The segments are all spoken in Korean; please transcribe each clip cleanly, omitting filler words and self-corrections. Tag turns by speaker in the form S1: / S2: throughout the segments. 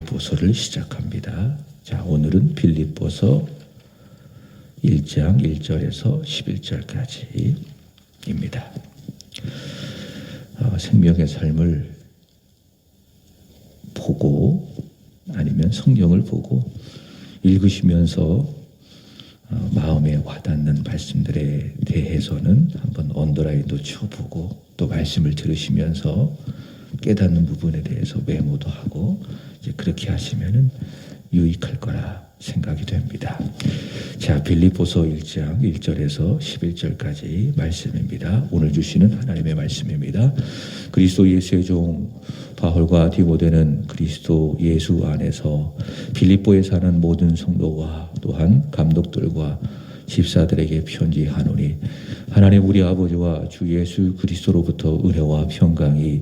S1: 보서를 시작합니다. 자, 오늘은 빌립보서 1장 1절에서 11절까지입니다. 생명의 삶을 보고 아니면 성경을 보고 읽으시면서 마음에 와닿는 말씀들에 대해서는 한번 언더라인도 쳐보고 또 말씀을 들으시면서 깨닫는 부분에 대해서 메모도 하고 이제 그렇게 하시면은 유익할 거라 생각이 됩니다. 자, 빌립보서 1장 1절에서 11절까지 말씀입니다. 오늘 주시는 하나님의 말씀입니다. 그리스도 예수의 종 바울과 디모데는 그리스도 예수 안에서 빌립보에 사는 모든 성도와 또한 감독들과 집사들에게 편지하노니 하나님 우리 아버지와 주 예수 그리스도로부터 은혜와 평강이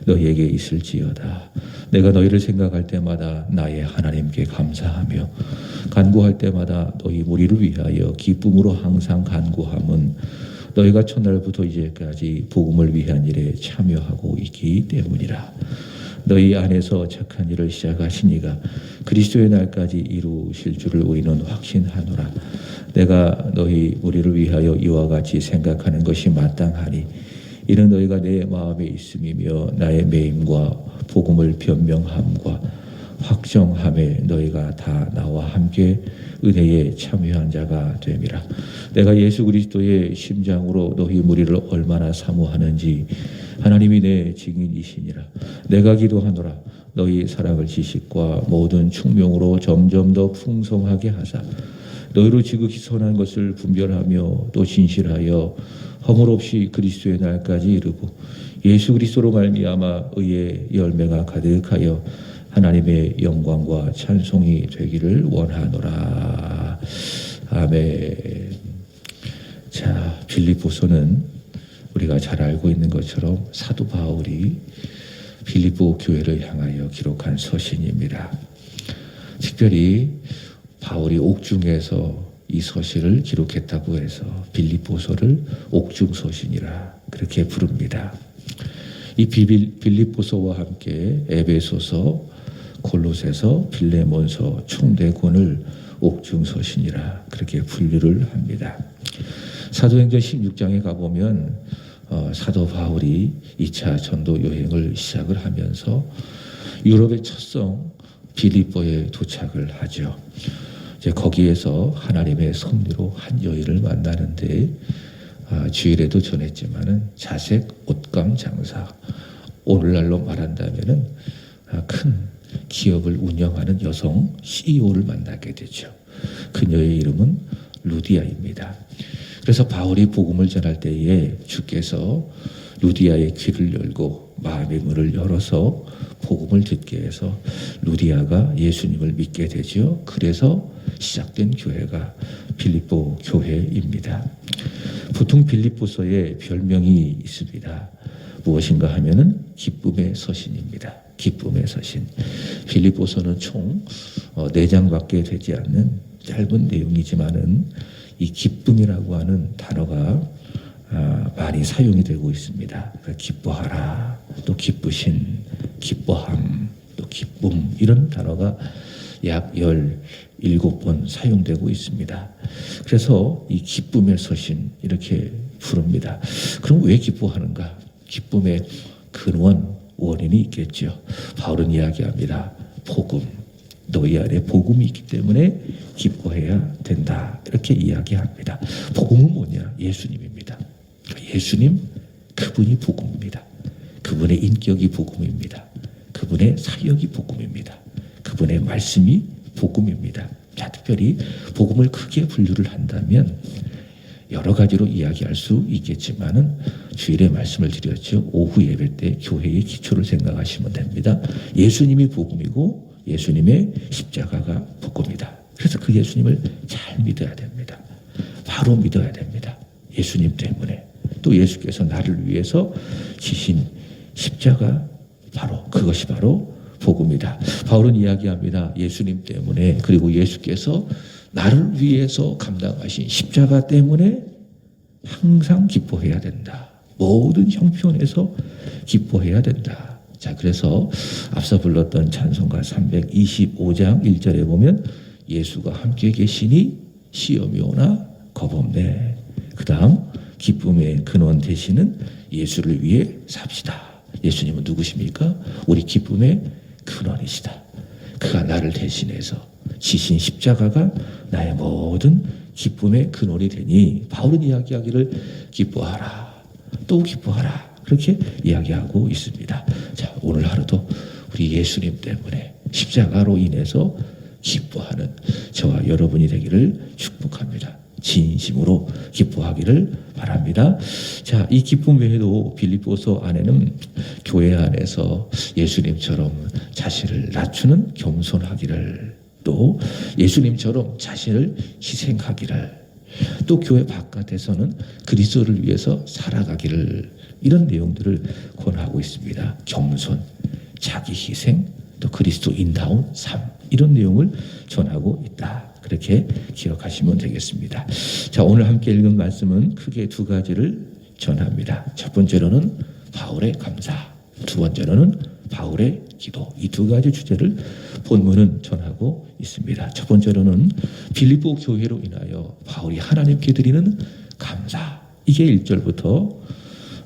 S1: 너희에게 있을지어다. 내가 너희를 생각할 때마다 나의 하나님께 감사하며 간구할 때마다 너희 무리를 위하여 기쁨으로 항상 간구함은 너희가 첫날부터 이제까지 복음을 위한 일에 참여하고 있기 때문이라. 너희 안에서 착한 일을 시작하신 이가 그리스도의 날까지 이루실 줄을 우리는 확신하노라. 내가 너희 무리를 위하여 이와 같이 생각하는 것이 마땅하니 이는 너희가 내 마음에 있음이며 나의 매임과 복음을 변명함과 확정함에 너희가 다 나와 함께 은혜에 참여한 자가 됨이라. 내가 예수 그리스도의 심장으로 너희 무리를 얼마나 사모하는지 하나님이 내 증인이시니라. 내가 기도하노라. 너희 사랑을 지식과 모든 충명으로 점점 더 풍성하게 하사 너희로 지극히 선한 것을 분별하며 또 진실하여 허물 없이 그리스도의 날까지 이르고 예수 그리스도로 말미암아 의의 열매가 가득하여 하나님의 영광과 찬송이 되기를 원하노라. 아멘. 자, 빌립보서는 우리가 잘 알고 있는 것처럼 사도 바울이 빌립보 교회를 향하여 기록한 서신입니다. 특별히 바울이 옥중에서 이 서신을 기록했다고 해서 빌립보서를 옥중서신이라 그렇게 부릅니다. 이 빌립보서와 함께 에베소서, 골로새서, 빌레몬서 총 4권을 옥중서신이라 그렇게 분류를 합니다. 사도행전 16장에 가보면 사도 바울이 2차 전도 여행을 시작을 하면서 유럽의 첫성 빌립보에 도착을 하죠. 이제 거기에서 하나님의 섭리로 한 여인을 만나는데 주일에도 전했지만은 자색 옷감 장사, 오늘날로 말한다면은 큰 기업을 운영하는 여성 CEO를 만나게 되죠. 그녀의 이름은 루디아입니다. 그래서 바울이 복음을 전할 때에 주께서 루디아의 귀를 열고 마음의 문을 열어서 복음을 듣게 해서 루디아가 예수님을 믿게 되죠. 그래서 시작된 교회가 빌립보 교회입니다. 보통 빌립보서에 별명이 있습니다. 무엇인가 하면은 기쁨의 서신입니다. 기쁨의 서신. 빌립보서는 총 4장밖에 되지 않는 짧은 내용이지만은 이 기쁨이라고 하는 단어가 많이 사용이 되고 있습니다. 기뻐하라, 또 기쁘신, 기뻐함, 또 기쁨 이런 단어가 약 17번 사용되고 있습니다. 그래서 이 기쁨의 서신 이렇게 부릅니다. 그럼 왜 기뻐하는가? 기쁨의 근원, 원인이 있겠죠. 바울은 이야기합니다. 복음, 너희 안에 복음이 있기 때문에 기뻐해야 된다. 이렇게 이야기합니다. 복음은 뭐냐? 예수님입니다. 예수님, 그분이 복음입니다. 그분의 인격이 복음입니다. 그분의 사역이 복음입니다. 그분의 말씀이 복음입니다. 자, 특별히 복음을 크게 분류를 한다면 여러 가지로 이야기할 수 있겠지만은 주일에 말씀을 드렸죠. 오후 예배 때 교회의 기초를 생각하시면 됩니다. 예수님이 복음이고 예수님의 십자가가 복음이다. 그래서 그 예수님을 잘 믿어야 됩니다. 바로 믿어야 됩니다. 예수님 때문에. 또 예수께서 나를 위해서 지신 십자가 그것이 바로 복음이다. 바울은 이야기합니다. 예수님 때문에 그리고 예수께서 나를 위해서 감당하신 십자가 때문에 항상 기뻐해야 된다. 모든 형편에서 기뻐해야 된다. 자, 그래서 앞서 불렀던 찬송가 325장 1절에 보면 예수가 함께 계시니 시험이 오나 겁없네. 그 다음 기쁨의 근원 되시는 예수를 위해 삽시다. 예수님은 누구십니까? 우리 기쁨의 근원이시다. 그가 나를 대신해서 지신 십자가가 나의 모든 기쁨의 근원이 되니 바울은 이야기하기를 기뻐하라. 또 기뻐하라. 그렇게 이야기하고 있습니다. 자, 오늘 하루도 우리 예수님 때문에 십자가로 인해서 기뻐하는 저와 여러분이 되기를 축복합니다. 진심으로 기뻐하기를 바랍니다. 자, 이 기쁨 외에도 빌립보서 안에는 교회 안에서 예수님처럼 자신을 낮추는 겸손하기를, 또 예수님처럼 자신을 희생하기를, 또 교회 바깥에서는 그리스도를 위해서 살아가기를, 이런 내용들을 권하고 있습니다. 겸손, 자기 희생, 또 그리스도인다운 삶, 이런 내용을 전하고 있다. 그렇게 기억하시면 되겠습니다. 자, 오늘 함께 읽은 말씀은 크게 두 가지를 전합니다. 첫 번째로는 바울의 감사, 두 번째로는 바울의 기도. 이 두 가지 주제를 본문은 전하고 있습니다. 첫 번째로는 빌립보 교회로 인하여 바울이 하나님께 드리는 감사, 이게 1절부터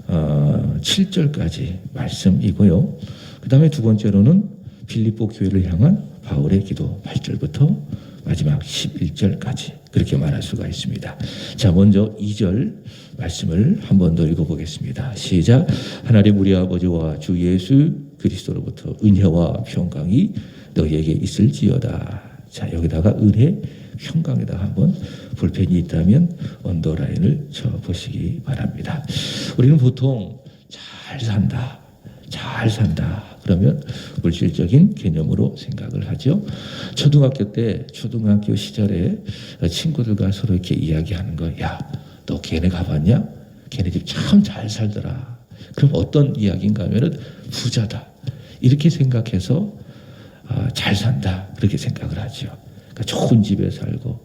S1: 7절까지 말씀이고요. 그 다음에 두 번째로는 빌립보 교회를 향한 바울의 기도, 8절부터 마지막 11절까지 그렇게 말할 수가 있습니다. 자, 먼저 2절 말씀을 한 번 더 읽어보겠습니다. 시작. 하나님 우리 아버지와 주 예수 그리스도로부터 은혜와 평강이 너희에게 있을지어다. 자, 여기다가 은혜, 평강에다 한번 볼펜이 있다면 언더라인을 쳐보시기 바랍니다. 우리는 보통 잘 산다, 잘 산다 그러면 물질적인 개념으로 생각을 하죠. 초등학교 때, 초등학교 시절에 친구들과 서로 이렇게 이야기하는 거, 야, 너 걔네 가봤냐? 걔네 집 참 잘 살더라. 그럼 어떤 이야기인가 하면은 부자다. 이렇게 생각해서 잘 산다. 그렇게 생각을 하죠. 그러니까 좋은 집에 살고,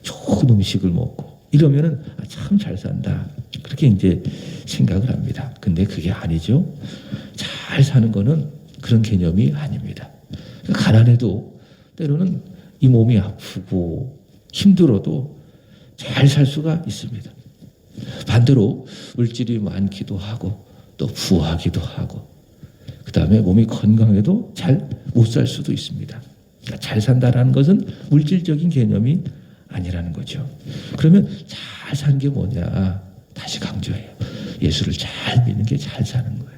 S1: 좋은 음식을 먹고, 이러면은 참 잘 산다. 그렇게 이제 생각을 합니다. 근데 그게 아니죠. 잘 사는 거는 그런 개념이 아닙니다. 가난해도 때로는 이 몸이 아프고 힘들어도 잘 살 수가 있습니다. 반대로 물질이 많기도 하고 또 부하기도 하고 그 다음에 몸이 건강해도 잘 못 살 수도 있습니다. 그러니까 잘 산다라는 것은 물질적인 개념이 아니라는 거죠. 그러면 잘 사는 게 뭐냐? 다시 강조해요. 예수를 잘 믿는 게 잘 사는 거예요.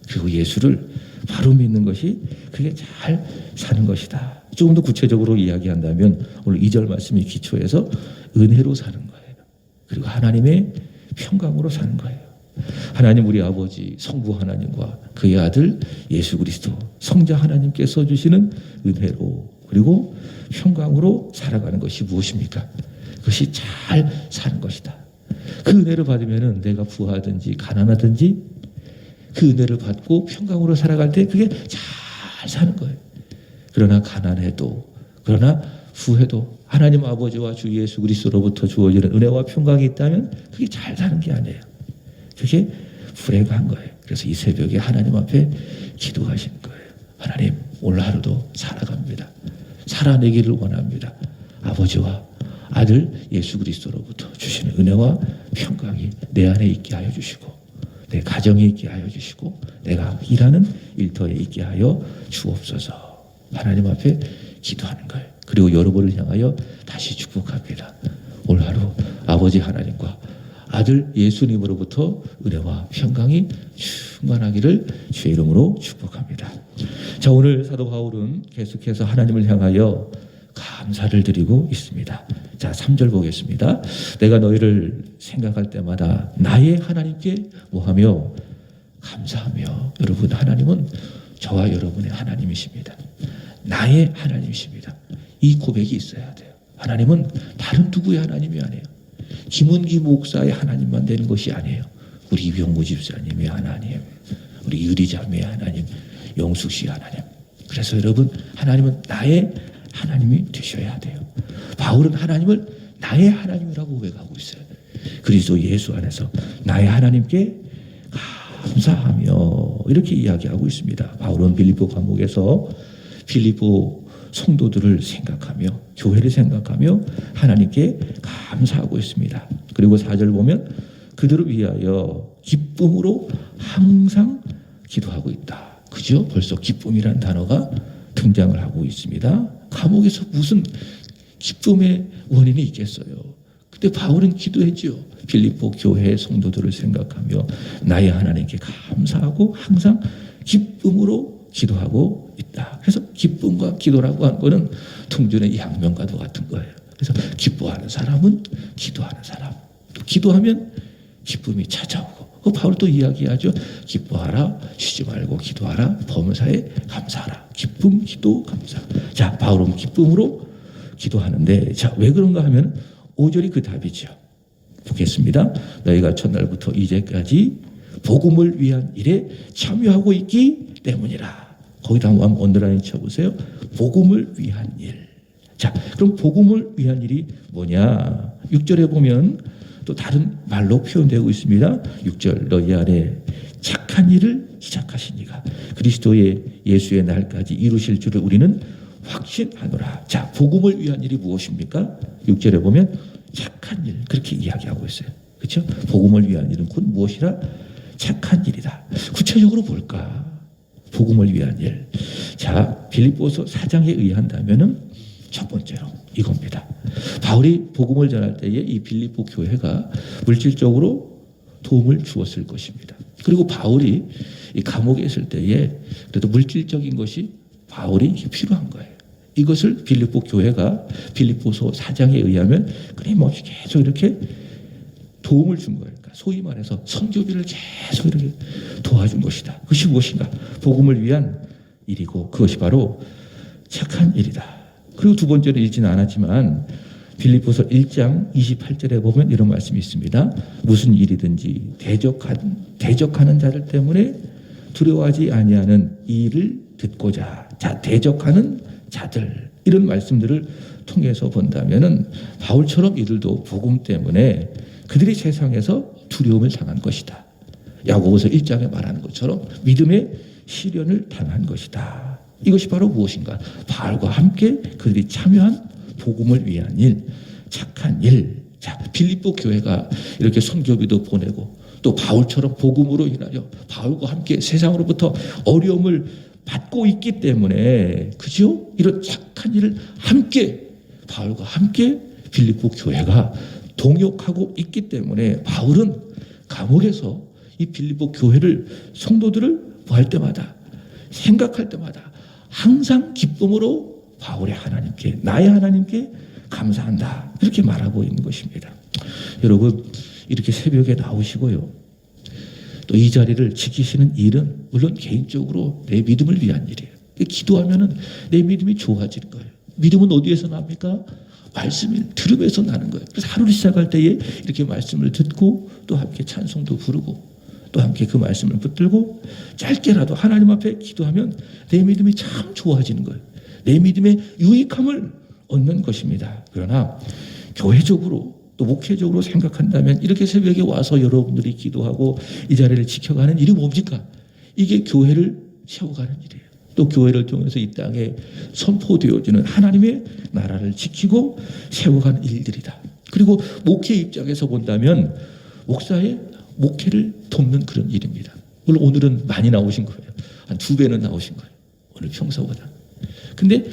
S1: 그리고 예수를 바로 믿는 것이 그게 잘 사는 것이다. 조금 더 구체적으로 이야기한다면 오늘 2절 말씀이 기초해서 은혜로 사는 거예요. 그리고 하나님의 평강으로 사는 거예요. 하나님 우리 아버지 성부 하나님과 그의 아들 예수 그리스도 성자 하나님께서 주시는 은혜로 그리고 평강으로 살아가는 것이 무엇입니까? 그것이 잘 사는 것이다. 그 은혜를 받으면 내가 부하든지 가난하든지 그 은혜를 받고 평강으로 살아갈 때 그게 잘 사는 거예요. 그러나 가난해도 그러나 부해도 하나님 아버지와 주 예수 그리스도로부터 주어지는 은혜와 평강이 있다면 그게 잘 사는 게 아니에요. 그게 불행한 거예요. 그래서 이 새벽에 하나님 앞에 기도하시는 거예요. 하나님 오늘 하루도 살아갑니다. 살아내기를 원합니다. 아버지와 아들 예수 그리스도로부터 주시는 은혜와 평강이 내 안에 있게 하여 주시고 내 가정에 있게 하여 주시고 내가 일하는 일터에 있게 하여 주옵소서. 하나님 앞에 기도하는 거예요. 그리고 여러분을 향하여 다시 축복합니다. 오늘 하루 아버지 하나님과 아들 예수님으로부터 은혜와 평강이 충만하기를 주의 이름으로 축복합니다. 자, 오늘 사도 바울은 계속해서 하나님을 향하여 감사를 드리고 있습니다. 자, 3절 보겠습니다. 내가 너희를 생각할 때마다 나의 하나님께 뭐하며 감사하며. 여러분, 하나님은 저와 여러분의 하나님이십니다. 나의 하나님이십니다. 이 고백이 있어야 돼요. 하나님은 다른 누구의 하나님이 아니에요. 김은기 목사의 하나님만 되는 것이 아니에요. 우리 이병무 집사님의 하나님, 우리 유리자매의 하나님, 영숙 씨의 하나님. 그래서 여러분, 하나님은 나의 하나님이 되셔야 돼요. 바울은 하나님을 나의 하나님이라고 고백하고 있어요. 그리스도 예수 안에서 나의 하나님께 감사하며 이렇게 이야기하고 있습니다. 바울은 빌립보 감옥에서 빌립보 성도들을 생각하며 교회를 생각하며 하나님께 감사하고 있습니다. 그리고 4절 보면 그들을 위하여 기쁨으로 항상 기도하고 있다. 그죠? 벌써 기쁨이란 단어가 등장을 하고 있습니다. 감옥에서 무슨 기쁨의 원인이 있겠어요? 근데 바울은 기도했죠. 빌립보 교회 성도들을 생각하며 나의 하나님께 감사하고 항상 기쁨으로 기도하고 있다. 그래서 기쁨과 기도라고 하는 거는 동전의 양면과도 같은 거예요. 그래서 기뻐하는 사람은 기도하는 사람, 또 기도하면 기쁨이 찾아오고, 바울 또 이야기하죠. 기뻐하라, 쉬지 말고 기도하라, 범사에 감사하라. 기쁨, 기도, 감사. 자, 바울은 기쁨으로 기도하는데, 자, 왜 그런가 하면 5절이 그 답이죠. 보겠습니다. 너희가 첫날부터 이제까지 복음을 위한 일에 참여하고 있기 때문이라. 거기다 한번 언더라인 쳐보세요. 복음을 위한 일. 자, 그럼 복음을 위한 일이 뭐냐? 6절에 보면 또 다른 말로 표현되고 있습니다. 6절 너희 안에 착한 일을 시작하시니가 그리스도의 예수의 날까지 이루실 줄을 우리는 확신하노라. 자, 복음을 위한 일이 무엇입니까? 6절에 보면 착한 일 그렇게 이야기하고 있어요. 그렇죠? 복음을 위한 일은 곧 무엇이라? 착한 일이다. 구체적으로 볼까? 복음을 위한 일. 자, 빌립보서 4장에 의한다면은 첫 번째로 이겁니다. 바울이 복음을 전할 때에 이 빌립보 교회가 물질적으로 도움을 주었을 것입니다. 그리고 바울이 이 감옥에 있을 때에 그래도 물질적인 것이 바울이 필요한 거예요. 이것을 빌립보 교회가 빌립보서 4장에 의하면 끊임없이 계속 이렇게 도움을 준 거예요. 그러니까 소위 말해서 선교비를 계속 이렇게 도와준 것이다. 그것이 무엇인가? 복음을 위한 일이고 그것이 바로 착한 일이다. 그리고 두 번째로 읽지는 않았지만 빌립보서 1장 28절에 보면 이런 말씀이 있습니다. 무슨 일이든지 대적하는 자들 때문에 두려워하지 아니하는 이 일을 듣고자. 자, 대적하는 자들 이런 말씀들을 통해서 본다면은 바울처럼 이들도 복음 때문에 그들이 세상에서 두려움을 당한 것이다. 야고보서 1장에 말하는 것처럼 믿음의 시련을 당한 것이다. 이것이 바로 무엇인가? 바울과 함께 그들이 참여한 복음을 위한 일, 착한 일. 자, 빌립보 교회가 이렇게 선교비도 보내고 또 바울처럼 복음으로 인하여 바울과 함께 세상으로부터 어려움을 받고 있기 때문에 그죠? 이런 착한 일을 함께 바울과 함께 빌립보 교회가 동역하고 있기 때문에 바울은 감옥에서 이 빌립보 교회를 성도들을 할 때마다 생각할 때마다 항상 기쁨으로 바울의 하나님께 나의 하나님께 감사한다 이렇게 말하고 있는 것입니다. 여러분 이렇게 새벽에 나오시고요. 또 이 자리를 지키시는 일은 물론 개인적으로 내 믿음을 위한 일이에요. 기도하면은 내 믿음이 좋아지는 거예요. 믿음은 어디에서 납니까? 말씀을 들으면서 나는 거예요. 그래서 하루를 시작할 때에 이렇게 말씀을 듣고 또 함께 찬송도 부르고 또 함께 그 말씀을 붙들고 짧게라도 하나님 앞에 기도하면 내 믿음이 참 좋아지는 거예요. 내 믿음의 유익함을 얻는 것입니다. 그러나 교회적으로 또 목회적으로 생각한다면 이렇게 새벽에 와서 여러분들이 기도하고 이 자리를 지켜가는 일이 뭡니까? 이게 교회를 세워가는 일이에요. 또 교회를 통해서 이 땅에 선포되어지는 하나님의 나라를 지키고 세워가는 일들이다. 그리고 목회 입장에서 본다면 목사의 목회를 돕는 그런 일입니다. 물론 오늘은 많이 나오신 거예요. 한 2배는 나오신 거예요. 오늘 평소보다. 근데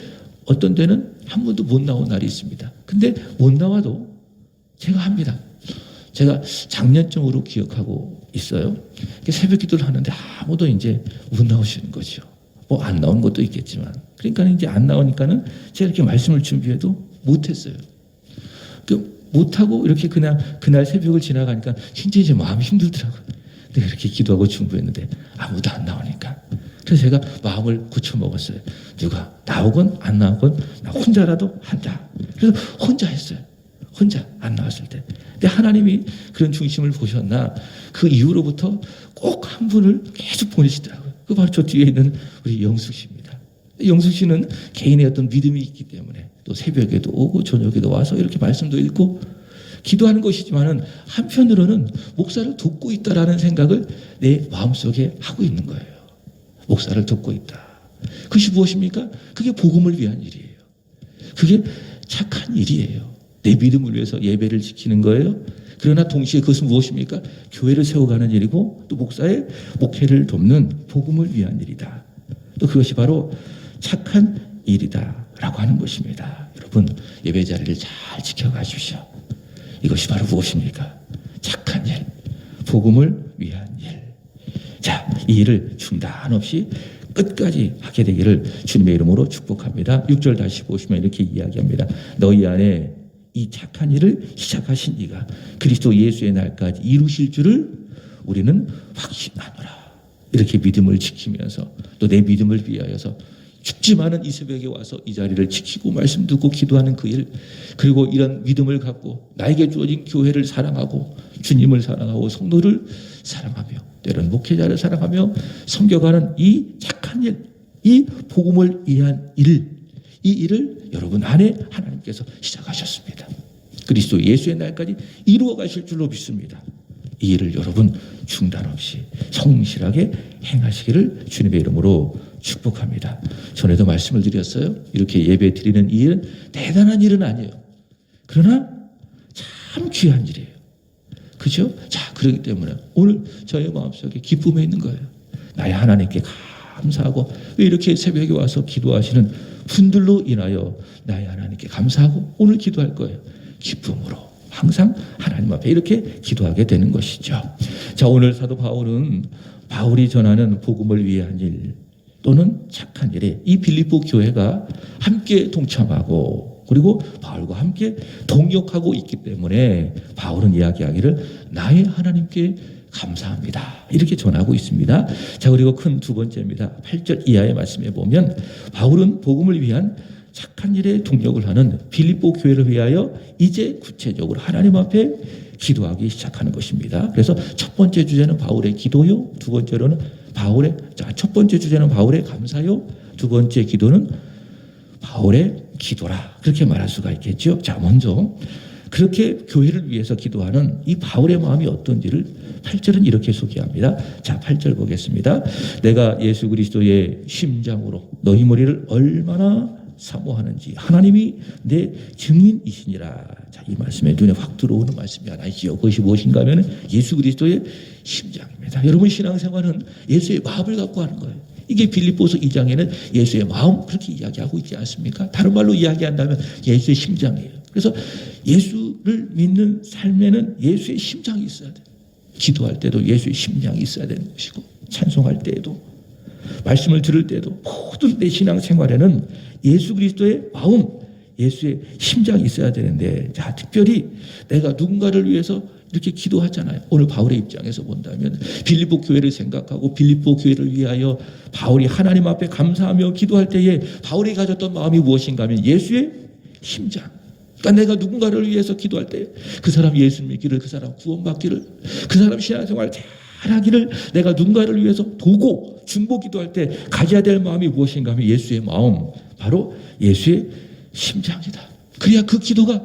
S1: 어떤 때는 한 번도 못 나온 날이 있습니다. 근데 못 나와도 제가 합니다. 제가 작년쯤으로 기억하고 있어요. 새벽 기도를 하는데 아무도 이제 못 나오시는 거죠. 뭐 안 나온 것도 있겠지만. 그러니까 이제 안 나오니까는 제가 이렇게 말씀을 준비해도 못했어요. 못하고 이렇게 그냥 그날 새벽을 지나가니까 굉장히 제 마음이 힘들더라고요. 내가 이렇게 기도하고 준비했는데 아무도 안 나오니까. 그래서 제가 마음을 고쳐먹었어요. 누가 나오건 안 나오건 나 혼자라도 한다. 그래서 혼자 했어요. 혼자 안 나왔을 때. 근데 하나님이 그런 중심을 보셨나 그 이후로부터 꼭 한 분을 계속 보내시더라고요. 그 바로 저 뒤에 있는 우리 영숙 씨입니다. 영숙 씨는 개인의 어떤 믿음이 있기 때문에 또 새벽에도 오고 저녁에도 와서 이렇게 말씀도 읽고 기도하는 것이지만은 한편으로는 목사를 돕고 있다라는 생각을 내 마음속에 하고 있는 거예요. 목사를 돕고 있다. 그것이 무엇입니까? 그게 복음을 위한 일이에요. 그게 착한 일이에요. 내 믿음을 위해서 예배를 지키는 거예요. 그러나 동시에 그것은 무엇입니까? 교회를 세워가는 일이고 또 목사의 목회를 돕는 복음을 위한 일이다. 또 그것이 바로 착한 일이다라고 하는 것입니다. 여러분, 예배 자리를 잘 지켜가십시오. 이것이 바로 무엇입니까? 착한 일, 복음을 위한 일. 자, 이 일을 중단 없이 끝까지 하게 되기를 주님의 이름으로 축복합니다. 6절 다시 보시면 이렇게 이야기합니다. 너희 안에 이 착한 일을 시작하신 이가 그리스도 예수의 날까지 이루실 줄을 우리는 확신하노라. 이렇게 믿음을 지키면서 또 내 믿음을 위하여서 춥지만은 이 새벽에 와서 이 자리를 지키고 말씀 듣고 기도하는 그 일, 그리고 이런 믿음을 갖고 나에게 주어진 교회를 사랑하고 주님을 사랑하고 성도를 사랑하며 때로는 목회자를 사랑하며 섬겨가는 이 착한 일, 이 복음을 위한 일, 이 일을 여러분 안에 하나님께서 시작하셨습니다. 그리스도 예수의 날까지 이루어 가실 줄로 믿습니다. 이 일을 여러분 중단 없이 성실하게 행하시기를 주님의 이름으로 축복합니다. 전에도 말씀을 드렸어요. 이렇게 예배 드리는 이 일은 대단한 일은 아니에요. 그러나 참 귀한 일이에요. 그죠? 자, 그렇기 때문에 오늘 저의 마음속에 기쁨이 있는 거예요. 나의 하나님께 감사하고 왜 이렇게 새벽에 와서 기도하시는 분들로 인하여 나의 하나님께 감사하고 오늘 기도할 거예요. 기쁨으로 항상 하나님 앞에 이렇게 기도하게 되는 것이죠. 자, 오늘 사도 바울은 바울이 전하는 복음을 위한 일 또는 착한 일에 이 빌립보 교회가 함께 동참하고 그리고 바울과 함께 동역하고 있기 때문에 바울은 이야기하기를 나의 하나님께 감사합니다. 이렇게 전하고 있습니다. 자, 그리고 큰 두 번째입니다. 8절 이하의 말씀에 보면 바울은 복음을 위한 착한 일에 동력을 하는 빌립보 교회를 위하여 이제 구체적으로 하나님 앞에 기도하기 시작하는 것입니다. 그래서 첫 번째 주제는 바울의 기도요. 두 번째로는 첫 번째 주제는 바울의 감사요. 두 번째 기도는 바울의 기도라. 그렇게 말할 수가 있겠죠. 자, 먼저 그렇게 교회를 위해서 기도하는 이 바울의 마음이 어떤지를 8절은 이렇게 소개합니다. 자, 8절 보겠습니다. 내가 예수 그리스도의 심장으로 너희 머리를 얼마나 사모하는지 하나님이 내 증인이시니라. 자, 이 말씀에 눈에 확 들어오는 말씀이 하나 있지요. 그것이 무엇인가 하면 예수 그리스도의 심장입니다. 여러분 신앙생활은 예수의 마음을 갖고 하는 거예요. 이게 빌립보서 2장에는 예수의 마음 그렇게 이야기하고 있지 않습니까? 다른 말로 이야기한다면 예수의 심장이에요. 그래서 예수를 믿는 삶에는 예수의 심장이 있어야 돼요. 기도할 때도 예수의 심장이 있어야 되는 것이고 찬송할 때에도 말씀을 들을 때도 모든 내 신앙생활에는 예수 그리스도의 마음, 예수의 심장이 있어야 되는데 자, 특별히 내가 누군가를 위해서 이렇게 기도하잖아요. 오늘 바울의 입장에서 본다면 빌립보 교회를 생각하고 빌립보 교회를 위하여 바울이 하나님 앞에 감사하며 기도할 때에 바울이 가졌던 마음이 무엇인가 하면 예수의 심장. 그러니까 내가 누군가를 위해서 기도할 때 그 사람 예수 믿기를, 그 사람 구원받기를, 그 사람 신앙생활 잘하기를 내가 누군가를 위해서 도고 중보 기도할 때 가져야 될 마음이 무엇인가 하면 예수의 마음, 바로 예수의 심장이다. 그래야 그 기도가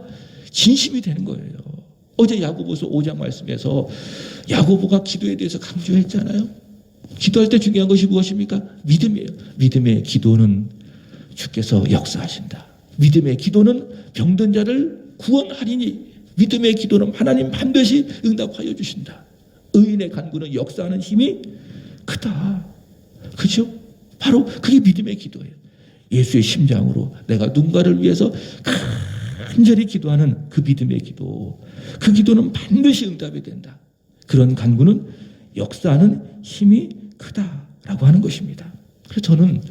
S1: 진심이 되는 거예요. 어제 야고보서 5장 말씀에서 야고보가 기도에 대해서 강조했잖아요. 기도할 때 중요한 것이 무엇입니까? 믿음이에요. 믿음의 기도는 주께서 역사하신다. 믿음의 기도는 병든 자를 구원하리니 믿음의 기도는 하나님 반드시 응답하여 주신다. 의인의 간구는 역사하는 힘이 크다. 그죠? 바로 그게 믿음의 기도예요. 예수의 심장으로 내가 누군가를 위해서 간절히 기도하는 그 믿음의 기도. 그 기도는 반드시 응답이 된다. 그런 간구는 역사하는 힘이 크다라고 하는 것입니다. 그래서 저는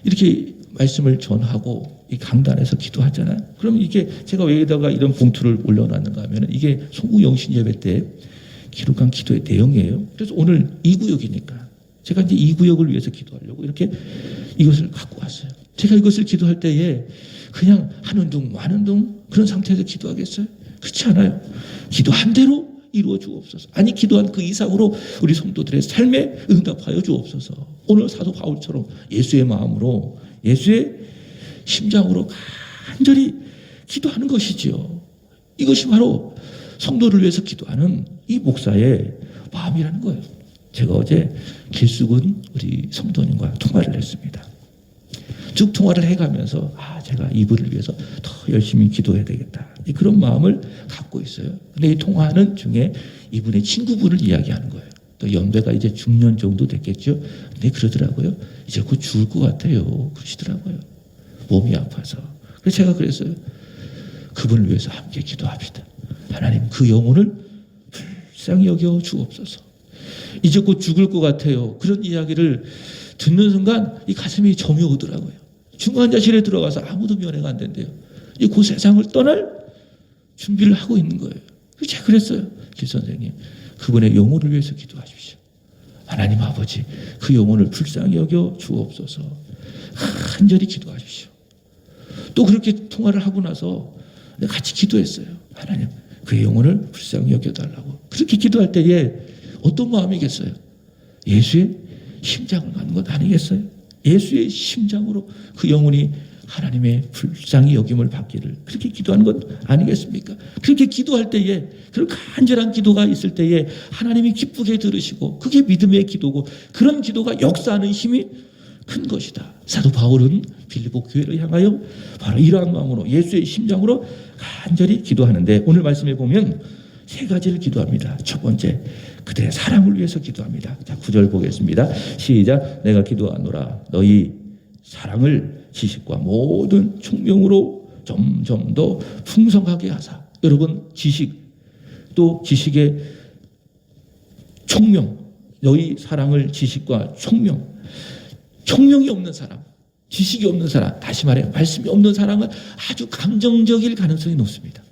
S1: 이렇게 말씀을 전하고 이 강단에서 기도하잖아요. 그럼 이게 제가 왜에다가 이런 봉투를 올려놨는가 하면 이게 송구영신 예배 때 기록한 기도의 내용이에요. 그래서 오늘 2구역이니까 제가 이제 2구역을 위해서 기도하려고 이렇게 이것을 갖고 왔어요. 제가 이것을 기도할 때에 그냥 하는 둥 마는 둥 그런 상태에서 기도하겠어요? 그렇지 않아요. 기도한 대로 이루어 주옵소서. 아니 기도한 그 이상으로 우리 성도들의 삶에 응답하여 주옵소서. 오늘 사도 바울처럼 예수의 마음으로 예수의 심장으로 간절히 기도하는 것이지요. 이것이 바로 성도를 위해서 기도하는 이 목사의 마음이라는 거예요. 제가 어제 길숙은 우리 성도님과 통화를 했습니다. 쭉 통화를 해가면서 제가 이분을 위해서 더 열심히 기도해야 되겠다. 그런 마음을 갖고 있어요. 근데 이 통화하는 중에 이분의 친구분을 이야기하는 거예요. 또 연배가 이제 중년 정도 됐겠죠. 근데 그러더라고요. 이제 곧 죽을 것 같아요. 그러시더라고요. 몸이 아파서. 그래서 제가 그랬어요. 그분을 위해서 함께 기도합시다. 하나님 그 영혼을 불쌍히 여겨 주옵소서. 이제 곧 죽을 것 같아요. 그런 이야기를 듣는 순간 이 가슴이 점이 오더라고요. 중환자실에 들어가서 아무도 면회가 안 된대요. 이제 그 세상을 떠날 준비를 하고 있는 거예요. 제가 그랬어요. 길 선생님, 그분의 영혼을 위해서 기도하십시오. 하나님 아버지, 그 영혼을 불쌍히 여겨 주옵소서. 간절히 기도하십시오. 또 그렇게 통화를 하고 나서 같이 기도했어요. 하나님, 그의 영혼을 불쌍히 여겨달라고. 그렇게 기도할 때에 어떤 마음이겠어요? 예수의 심장을 갖는 것 아니겠어요? 예수의 심장으로 그 영혼이 하나님의 불쌍히 여김을 받기를 그렇게 기도하는 것 아니겠습니까? 그렇게 기도할 때에, 그런 간절한 기도가 있을 때에 하나님이 기쁘게 들으시고 그게 믿음의 기도고, 그런 기도가 역사하는 힘이 큰 것이다. 사도 바울은 빌립보 교회를 향하여 바로 이러한 마음으로 예수의 심장으로 간절히 기도하는데, 오늘 말씀에 보면 세 가지를 기도합니다. 첫 번째, 그들의 사랑을 위해서 기도합니다. 자, 9절 보겠습니다. 시작. 내가 기도하노라 너희 사랑을 지식과 모든 총명으로 점점 더 풍성하게 하사. 여러분, 지식, 또 지식의 총명, 너희 사랑을 지식과 총명. 총명이 없는 사람, 지식이 없는 사람, 다시 말해 말씀이 없는 사람은 아주 감정적일 가능성이 높습니다.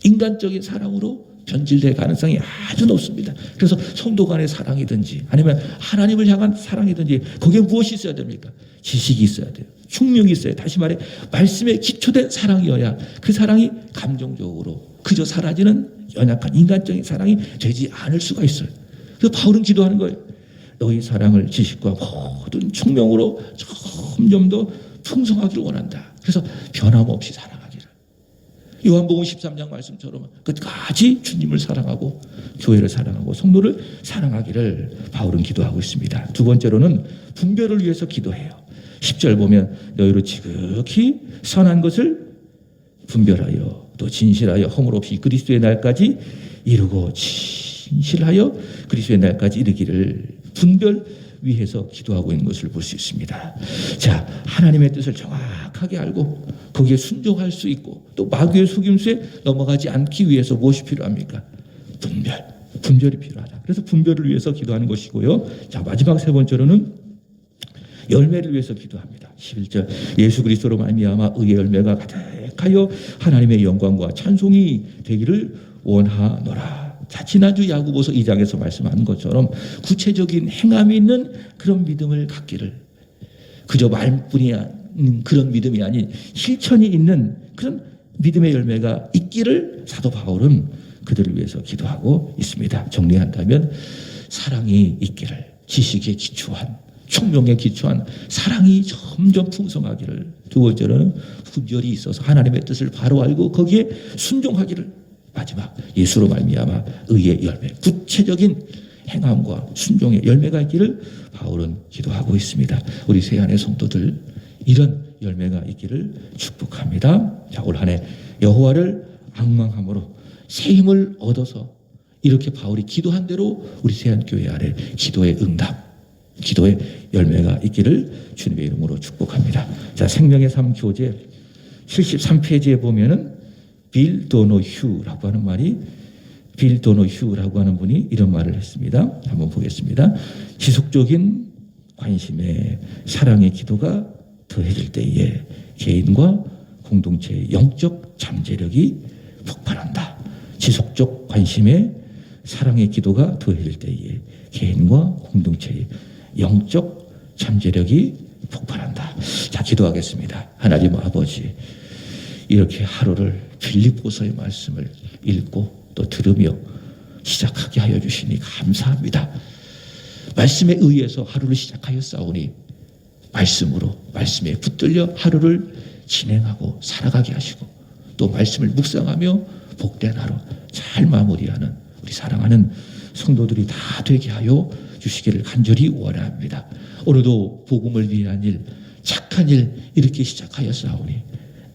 S1: 인간적인 사랑으로 변질될 가능성이 아주 높습니다. 그래서 성도 간의 사랑이든지 아니면 하나님을 향한 사랑이든지 거기에 무엇이 있어야 됩니까? 지식이 있어야 돼요. 총명이 있어야 돼요. 다시 말해 말씀에 기초된 사랑이어야 그 사랑이 감정적으로 그저 사라지는 연약한 인간적인 사랑이 되지 않을 수가 있어요. 그래서 바울은 기도하는 거예요. 너희 사랑을 지식과 모든 총명으로 점점 더 풍성하기를 원한다. 그래서 변함없이 사랑하기를. 요한복음 13장 말씀처럼 끝까지 주님을 사랑하고 교회를 사랑하고 성도를 사랑하기를 바울은 기도하고 있습니다. 두 번째로는 분별을 위해서 기도해요. 10절 보면 너희로 지극히 선한 것을 분별하여 또 진실하여 허물 없이 그리스도의 날까지 이루고 진실하여 그리스도의 날까지 이르기를 분별 위해서 기도하고 있는 것을 볼 수 있습니다. 자, 하나님의 뜻을 정확하게 알고 거기에 순종할 수 있고 또 마귀의 속임수에 넘어가지 않기 위해서 무엇이 필요합니까? 분별이 필요하다. 그래서 분별을 위해서 기도하는 것이고요. 자, 마지막 세 번째로는 열매를 위해서 기도합니다. 11절 예수 그리스도로 말미암아 의의 열매가 가득하여 하나님의 영광과 찬송이 되기를 원하노라. 자, 지난주 야고보서 2장에서 말씀하는 것처럼 구체적인 행함이 있는 그런 믿음을 갖기를, 그저 말뿐이 아닌 그런 믿음이 아닌 실천이 있는 그런 믿음의 열매가 있기를 사도 바울은 그들을 위해서 기도하고 있습니다. 정리한다면 사랑이 있기를, 지식에 기초한, 총명에 기초한 사랑이 점점 풍성하기를, 두 번째로는 분별이 있어서 하나님의 뜻을 바로 알고 거기에 순종하기를, 마지막 예수로 말미암아 의의 열매, 구체적인 행함과 순종의 열매가 있기를 바울은 기도하고 있습니다. 우리 세안의 성도들 이런 열매가 있기를 축복합니다. 자, 올 한 해 여호와를 앙망함으로 새 힘을 얻어서 이렇게 바울이 기도한 대로 우리 세안교회 아래 기도의 응답, 기도의 열매가 있기를 주님의 이름으로 축복합니다. 자, 생명의 삶 교재 73페이지에 보면은 빌 도노휴라고 하는 말이, 빌 도노휴라고 하는 분이 이런 말을 했습니다. 한번 보겠습니다. 지속적인 관심에 사랑의 기도가 더해질 때에 개인과 공동체의 영적 잠재력이 폭발한다. 지속적 관심에 사랑의 기도가 더해질 때에 개인과 공동체의 영적 잠재력이 폭발한다. 자, 기도하겠습니다. 하나님 아버지, 이렇게 하루를 빌립보서의 말씀을 읽고 또 들으며 시작하게 하여 주시니 감사합니다. 말씀에 의해서 하루를 시작하였사오니 말씀으로, 말씀에 붙들려 하루를 진행하고 살아가게 하시고 또 말씀을 묵상하며 복된 하루 잘 마무리하는 우리 사랑하는 성도들이 다 되게 하여 주시기를 간절히 원합니다. 오늘도 복음을 위한 일, 착한 일 이렇게 시작하였사오니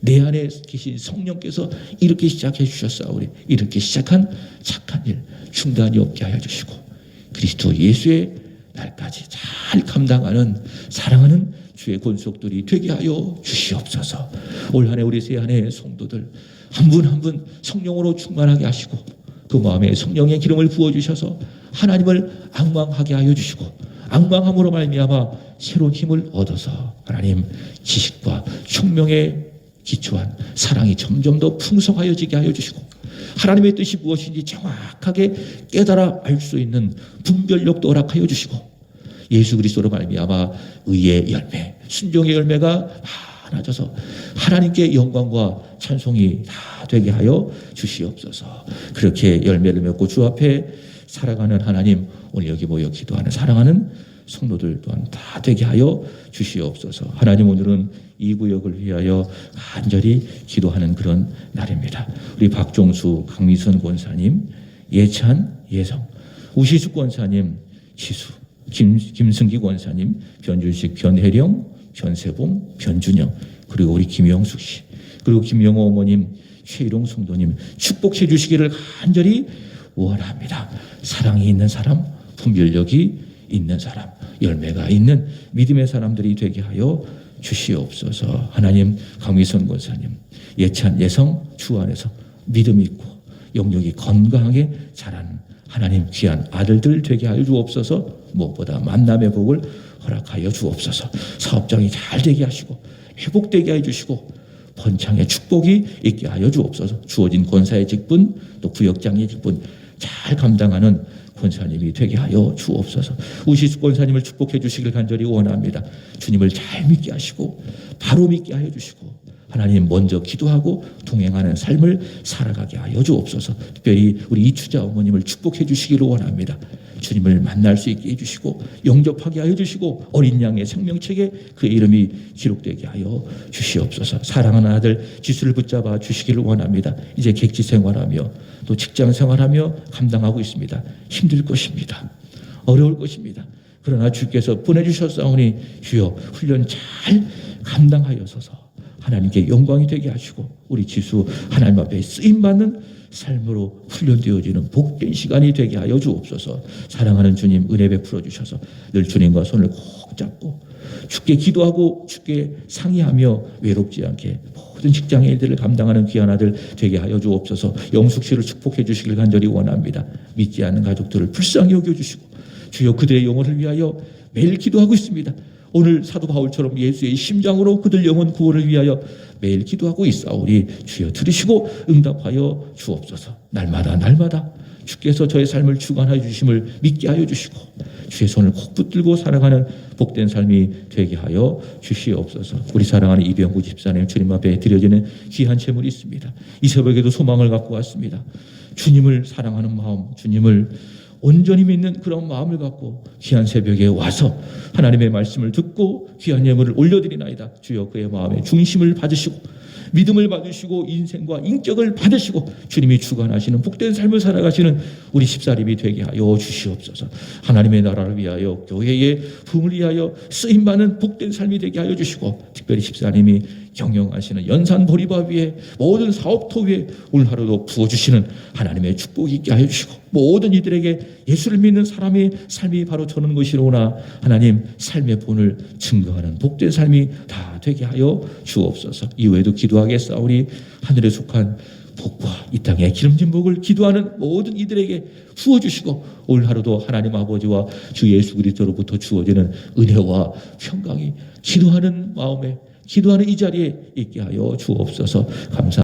S1: 내 안에 계신 성령께서 이렇게 시작해 주셨사오니 이렇게 시작한 착한 일 중단이 없게 하여 주시고 그리스도 예수의 날까지 잘 감당하는 사랑하는 주의 권속들이 되게 하여 주시옵소서. 올 한 해 우리 새 한 해 성도들 한 분 한 분 성령으로 충만하게 하시고 그 마음에 성령의 기름을 부어주셔서 하나님을 앙망하게 하여 주시고 앙망함으로 말미암아 새로운 힘을 얻어서 하나님 지식과 총명에 기초한 사랑이 점점 더 풍성하여지게 하여 주시고 하나님의 뜻이 무엇인지 정확하게 깨달아 알 수 있는 분별력도 허락하여 주시고 예수 그리스도로 말미암아 의의 열매, 순종의 열매가 많아져서 하나님께 영광과 찬송이 다 되게 하여 주시옵소서. 그렇게 열매를 맺고 주 앞에 살아가는 하나님, 오늘 여기 모여 기도하는 사랑하는 성도들 또한 다 되게 하여 주시옵소서. 하나님, 오늘은 이 구역을 위하여 간절히 기도하는 그런 날입니다. 우리 박종수, 강미선 권사님, 예찬, 예성, 우시숙 권사님, 지수, 김승기 권사님, 변준식, 변혜령, 변세봉, 변준영, 그리고 우리 김영숙 씨, 그리고 김영호 어머님, 최일용 성도님 축복해 주시기를 간절히 원합니다. 사랑이 있는 사람, 분별력이 있는 사람, 열매가 있는 믿음의 사람들이 되게 하여 주시옵소서. 하나님, 강미선 권사님, 예찬, 예성 주 안에서 믿음 있고 영역이 건강하게 자라는 하나님 귀한 아들들 되게 하여 주옵소서. 무엇보다 만남의 복을 허락하여 주옵소서. 사업장이 잘 되게 하시고 회복되게 해주시고 번창의 축복이 있게 하여 주옵소서. 주어진 권사의 직분 또 구역장의 직분 잘 감당하는 권사님이 되게 하여 주옵소서. 우시숙 권사님을 축복해 주시길 간절히 원합니다. 주님을 잘 믿게 하시고 바로 믿게 하여 주시고 하나님 먼저 기도하고 동행하는 삶을 살아가게 하여 주옵소서. 특별히 우리 이추자 어머님을 축복해 주시기를 원합니다. 주님을 만날 수 있게 해주시고 영접하게 하여 주시고 어린 양의 생명책에 그의 이름이 기록되게 하여 주시옵소서. 사랑하는 아들 지수를 붙잡아 주시기를 원합니다. 이제 객지 생활하며 또 직장 생활하며 감당하고 있습니다. 힘들 것입니다. 어려울 것입니다. 그러나 주께서 보내주셨사오니 주여 훈련 잘 감당하여서서 하나님께 영광이 되게 하시고 우리 지수 하나님 앞에 쓰임받는 삶으로 훈련되어지는 복된 시간이 되게 하여 주옵소서. 사랑하는 주님 은혜 베풀어 주셔서 늘 주님과 손을 꼭 잡고 주께 기도하고 주께 상의하며 외롭지 않게 모든 직장의 일들을 감당하는 귀한 아들 되게 하여 주옵소서. 영숙 씨를 축복해 주시길 간절히 원합니다. 믿지 않는 가족들을 불쌍히 여겨주시고 주여 그들의 영혼을 위하여 매일 기도하고 있습니다. 오늘 사도 바울처럼 예수의 심장으로 그들 영혼 구원을 위하여 매일 기도하고 있사오니 주여 들으시고 응답하여 주옵소서. 날마다 주께서 저의 삶을 주관하여 주심을 믿게 하여 주시고 주의 손을 꼭 붙들고 살아가는 복된 삶이 되게 하여 주시옵소서. 우리 사랑하는 이병구 집사님 주님 앞에 드려지는 귀한 제물이 있습니다. 이 새벽에도 소망을 갖고 왔습니다. 주님을 사랑하는 마음, 주님을 온전히 믿는 그런 마음을 갖고 귀한 새벽에 와서 하나님의 말씀을 듣고 귀한 예물을 올려드리나이다. 주여 그의 마음의 중심을 받으시고 믿음을 받으시고 인생과 인격을 받으시고 주님이 주관하시는 복된 삶을 살아가시는 우리 집사님이 되게 하여 주시옵소서. 하나님의 나라를 위하여 교회의 부흥을 위하여 쓰임받는 복된 삶이 되게 하여 주시고 특별히 집사님이 경영하시는 연산 보리밥 위에 모든 사업터 위에 오늘 하루도 부어주시는 하나님의 축복이 있게 하여 주시고 모든 이들에게 예수를 믿는 사람의 삶이 바로 저는 것이로나 하나님 삶의 본을 증거하는 복된 삶이 다 되게 하여 주옵소서. 이후에도 기도하겠사오니 하늘에 속한 복과 이 땅의 기름진 복을 기도하는 모든 이들에게 부어주시고 오늘 하루도 하나님 아버지와 주 예수 그리스도로부터 주어지는 은혜와 평강이 기도하는 마음에 기도하는 이 자리에 있게 하여 주옵소서. 감사합니다.